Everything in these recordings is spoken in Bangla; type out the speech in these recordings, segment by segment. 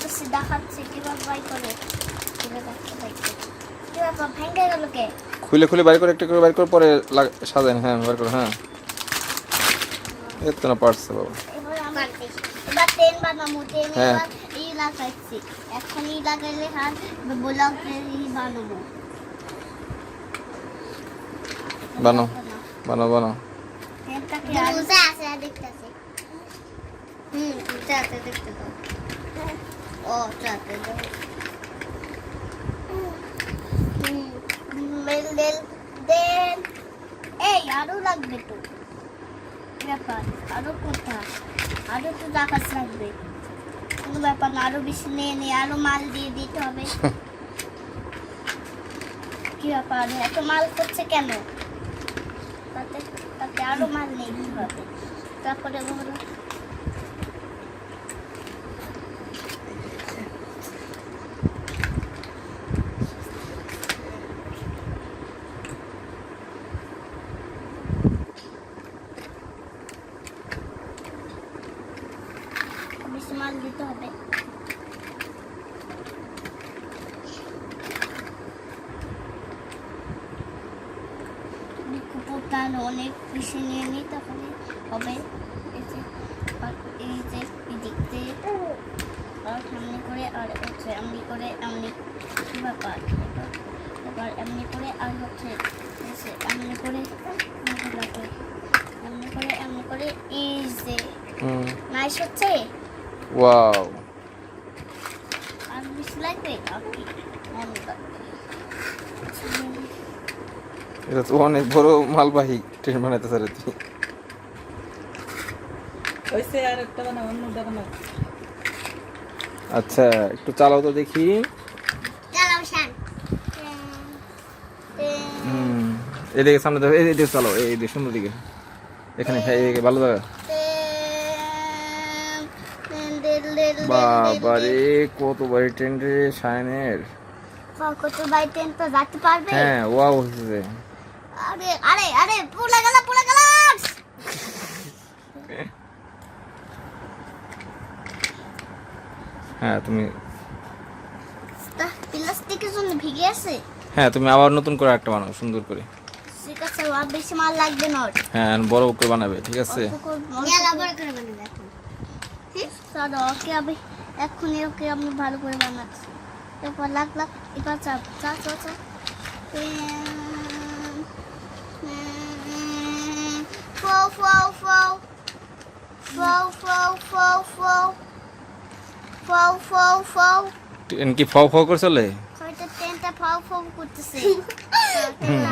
করতেছি, দেখাচ্ছি কিভাবে বাই করে। কিভাবে ভেঙে গেল কে? খুলে খুলে বাইর করে একটা করে বাইর করে পরে সাজান। হ্যাঁ বাইর করে। হ্যাঁ এত না পারছে বাবা। এবার ট্রেন বানাবো। ট্রেন হ্যাঁ। এবার ই লাগাইছি, এখন ই লাগাইলে আর ব্লকের ই বানাবো। বানাও বানাও বানাও। এটাকে বুঝে আছে দেখতেছি। বুঝে আছে দেখতে দাও। ও চাতে দাও। মেল দেন। এই আরো লাগবে তো। ব্যাপার আরো কোথায়? আরো তো টাকা লাগবে। কোনো ব্যাপার না, আরো বেশি নিয়ে আরো মাল দিয়ে দিতে হবে। কি ব্যাপার এত মাল করছে কেন? তাতে তাতে আরো মাল নেই কিভাবে? তারপরে বলো বেশি মাল দিতে হবে। কুকুরটার অনেক বেশি নিয়ে নিই তাহলে হবে। এই যে এদিক দিয়ে আর এমনি করে আর হচ্ছে এমনি করে এমনি ব্যাপার। এবার এমনি করে আর হচ্ছে এমনি করে এমনি করে এমনি করে এই যে নাইস হচ্ছে। ওয়াও আর বেশি লাগবে ওকে অনেক লাগবে। এটা তো অনেক বড় মালবাহী ট্রেন বানাইতে স্যার তুই। ওইসে আর একটা বানাও, অন্যটা বানাও। আচ্ছা একটু চালাও তো দেখি। চালাও শান। এদিকে সামনে দেখো, এইদিকে চালাও, এইদিকে সুন্দর দিকে। এখানে হ্যাঁ এইদিকে ভালো জায়গা। বাবারে কত বড় ট্রেন রে শায়নের। কত বাই ট্রেন তো যেতে পারবে? হ্যাঁ ওয়াও হচ্ছে। আরে আরে আরে পুলা গেল। হ্যাঁ তুমি প্লাস্টিকের জন্য ভিগে আছে। হ্যাঁ তুমি আবার নতুন করে একটা বানাও সুন্দর করে। ঠিক আছে, আর বেশি মাল লাগবে না। হ্যাঁ বড় করে বানাবে ঠিক আছে। ওকে আমি এক্ষুনি ওকে আমি ভালো করে বানাচ্ছি। এরপর লাগ এবার চাপ চাপ চাপ চাপ ফাও ফাও ফাও ফাও ফাও ফাও ফাও ফাও ফাও ফাও ট্রেন কি ফাও ফাও করে চলে? হয়তো ট্রেনটা ফাও ফাও করতেছে।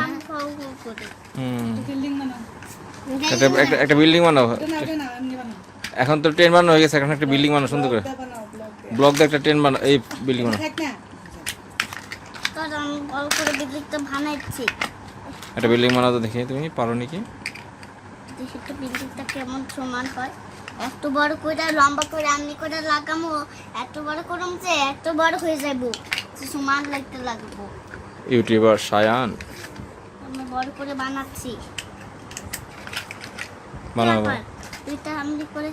আমি ফাও ফাও করি। বিল্ডিং বানাও। একটা বিল্ডিং বানাও। এটা না, এটা না, এমনি বানাও। এখন তো ট্রেন বানানো হয়ে গেছে, এখন একটা বিল্ডিং বানাও সুন্দর করে। ব্লকটা বানাও, ব্লকটা। ব্লক দিয়ে একটা ট্রেন বানাও, এই বিল্ডিং বানাও। থাক না। কারণ আমি ভালো করে বিল্ডিংটা বানাচ্ছি। একটা বিল্ডিং বানাও তো দেখি তুমি পারো নাকি। দেখি তো বিল্ডিংটা কেমন সমান হয়। এত বড় করে লম্বা করে আমি করে লাগামো, এত বড় করম যে এত বড় হয়ে যাবো, সমান লাগবো। ইউটিউবার শায়ান আমি বড় করে বানাচ্ছি। বানাবো। দুইটা আমি করে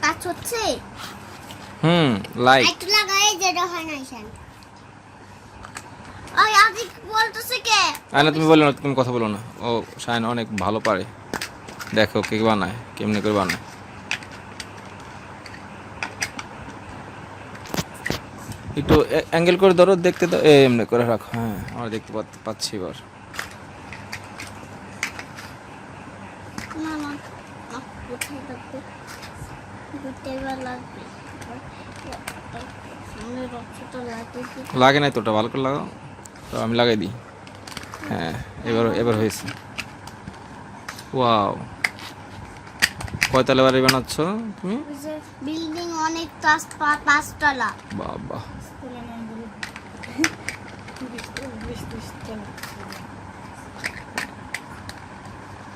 কাজ হচ্ছে। লাইক একটু লাগাই যেটা হয় না শান। ওই আদি বলতেছে কে? আয়না তুমি বলো না, তুমি কথা বলো না। ও শায়ান অনেক ভালো পারে, দেখো কে বানায়, কেমনে করে বানায়। একটু অ্যাঙ্গেল করে ধরো, দেখতে দাও, এমনি করে রাখো। হ্যাঁ আমরা দেখতে পাচ্ছি এবার। না না কোথায় লাগবে? দুটো এবার লাগবে। সামনে রক্তটা লাগবে। লাগে নাই তো, ওটা ভালো করে লাগাও তো, আমি লাগাই দিই। হ্যাঁ এবার হয়েছে। ওয়াও কয়তলা বাড়ি বানাচ্ছ তুমি? বিল্ডিং অনেক পাঁচতলা। বাবা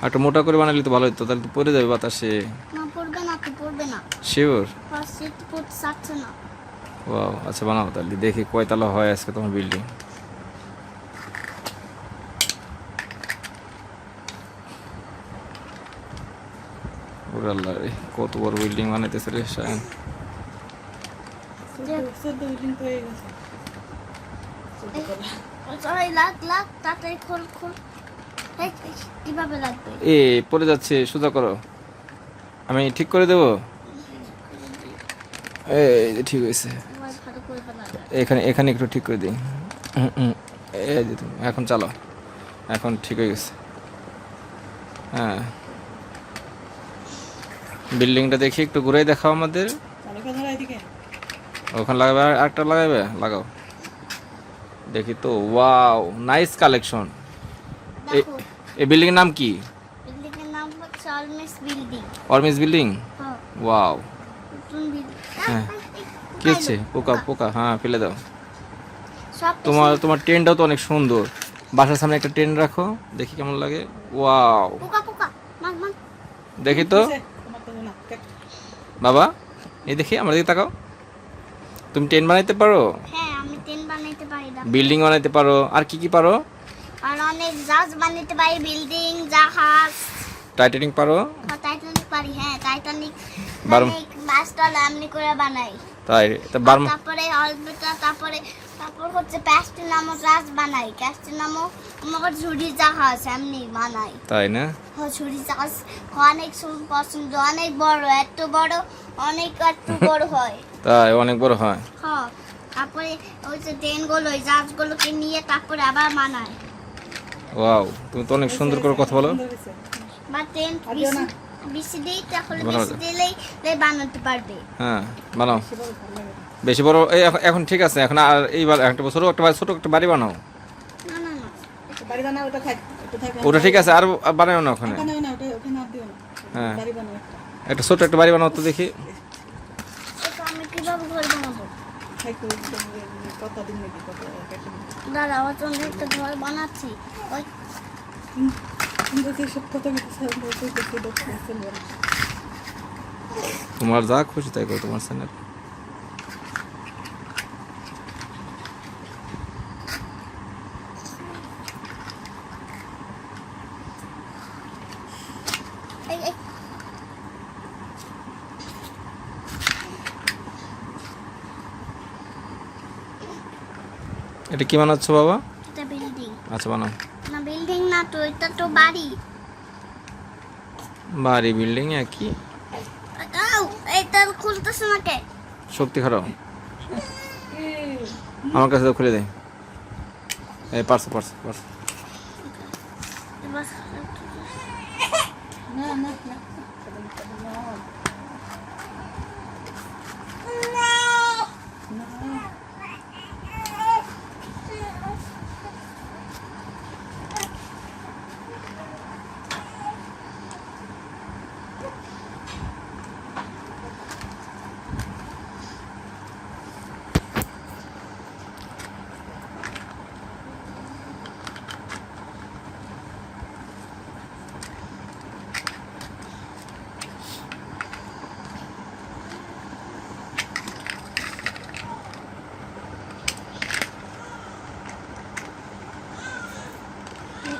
একটা মোটা করে বানালে তো ভালো হতো, তাহলে তো পড়ে যাবে বাতাসে। না পড়বে না তো, পড়বে না। শিওর? ফার্স্ট পড়তে চাচ্ছে না। ওয়াও, আচ্ছা বানাও তাহলে, দেখি কয়তলা হয় আজকে তোমার বিল্ডিং। ওরে আল্লাহ রে, কত বড় বিল্ডিং বানাইতেছে রে শায়ন। 14 বিল্ডিং তো হয়ে গেছে। সবাই লাগ তাড়াতাড়ি খোল। এই, কিভাবে লাগবে? এ পড়ে যাচ্ছে, সোজা করো, আমি ঠিক করে দেবো। এই যে ঠিক হয়েছে, আমার ভালো করে বানাবে। এখানে এখানে একটু ঠিক করে দিই। এই যে তুমি এখন চালাও, এখন ঠিক হয়ে গেছে। হ্যাঁ, বিল্ডিংটা দেখি একটু ঘুরে দেখাও আমাদের। চালু করে এদিকে। ওখানে লাগাবে, আর একটা লাগাবে, লাগাও দেখি তো। Wow, nice collection. দেখো, এই বিল্ডিং এর নাম কি? বিল্ডিং এর নাম হচ্ছে অলমেস বিল্ডিং। অরমিস বিল্ডিং। হ্যাঁ, ওয়াও, নতুন বিল্ডিং। হ্যাঁ। কি হচ্ছে? পোকা পোকা, হ্যাঁ ফেলে দাও। সব তোমার টেন্টটাও তো অনেক সুন্দর। বাসার সামনে একটা টেন্ট রাখো, দেখি কেমন লাগে। ওয়াও, পোকা মান দেখি তো তোমার তো না। বাবা, এই দেখি আমার দিকে তাকাও। তুমি টেন্ট বানাইতে পারো, হ্যাঁ, আমি টেন বানাইতে পারি না। বিল্ডিং বানাইতে পারো, আর কি কি পারো? আর অনেক জাহাজ বানাইতে পারি, বিল্ডিং, জাহাজ। টাইটানিক পারো? টাইটানিক পারি, হ্যাঁ টাইটানিক বারম- অনেক মাছটা এমনি করে বানাই। তাই তা বার্মা। তারপরে অলবেটা, তারপর হচ্ছে প্যাস্টি নামক জাহাজ বানাই। প্যাস্টি নামক আমার ঝুড়ি জাহাজ এমনি বানাই। তাই না? ঝুড়ি জাহাজ অনেক পছন্দ, অনেক বড়, এত বড়, এত বড় হয়। তাই অনেক বড় হয়। হ্যাঁ, তারপরে ওই যে ট্রেনগুলো, ওই জাহাজগুলোকে নিয়ে তারপরে আবার বানাই। ওয়াও, তুমি তো অনেক সুন্দর করে কথা বলো। সুন্দর হয়েছে। বা ট্রেন আমিও না। বেশি দিই, তাহলে বানাও বেশি যায়। দিলেই বানাতে পারবে। হ্যাঁ বানাও, সে বড় ভালো লাগে। বেশি বড়। এই এখন ঠিক আছে, এখন আর এইবার একটা ছোট একটা ছোট একটা বাড়ি বানাও। না বাড়ি বানাও, ওটা থাক, ওটা থাক। ওটা ঠিক আছে, আর বানাও না ওখানে। ওখানে না, ওখানে আর দিও না। হ্যাঁ। বাড়ি বানাও একটা। একটা ছোট একটা বাড়ি বানাও তো দেখি। এটা আমি কিভাবে ঘর বানাবো? থাক, কত দিন নাকি কত কেটে দিন। দাঁড়া, আমার জন্য একটা ঘর বানাচ্ছি। ওই কিন্তু সব কত কিছু বলতে দেখি দেখতে বল। তোমার যা খুশি তাই করো, তোমার চ্যানেল। এই এটা কি বানাচ্ছো বাবা? এটা বিল্ডিং আচ্ছা বানাও। না, বিল্ডিং না তো, এটা তো বাড়ি। বাড়ি বিল্ডিং একই। আউ, এটা খুলতেছে না কে? শক্তি খারাপ, আমার কাছে তো খুলে দেয়। এই পারছো। এবার না না না।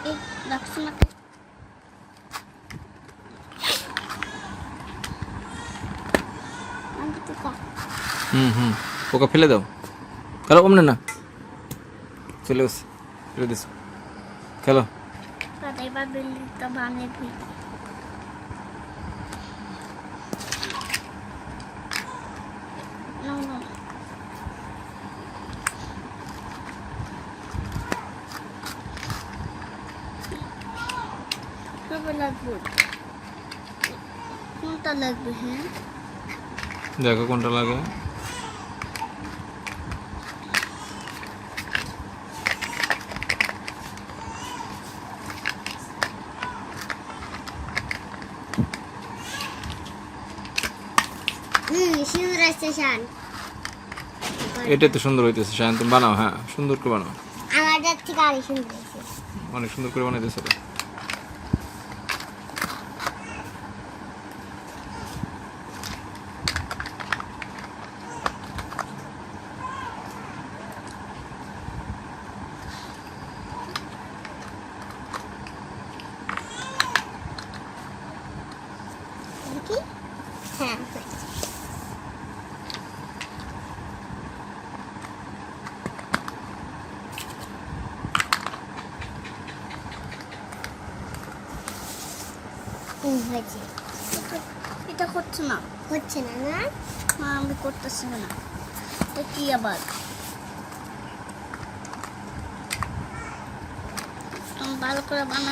এই রাখছি না কে? আমি তো কা পোকা ফেলে দাও। খেলো অমনে না, চলে গেছে, ফেলে দিস। খেলো। এবার বিল্ডিংটা বানাবি। না কবে লাগবে? কোনটা লাগবে? হ্যাঁ, দেখো কোনটা লাগে। শিবরা স্টেশন। এটা তো সুন্দর হইতেছে শায়ন, তুমি বানাও। হ্যাঁ সুন্দর করে বানাও, আমাদের থেকে আরো সুন্দর। অনেক সুন্দর করে বানাইতেছে। হয়েছে এটা হচ্ছে না। হচ্ছে না না মা আমি করতেছি না। এটা কি আবার? ভালো করে বানা।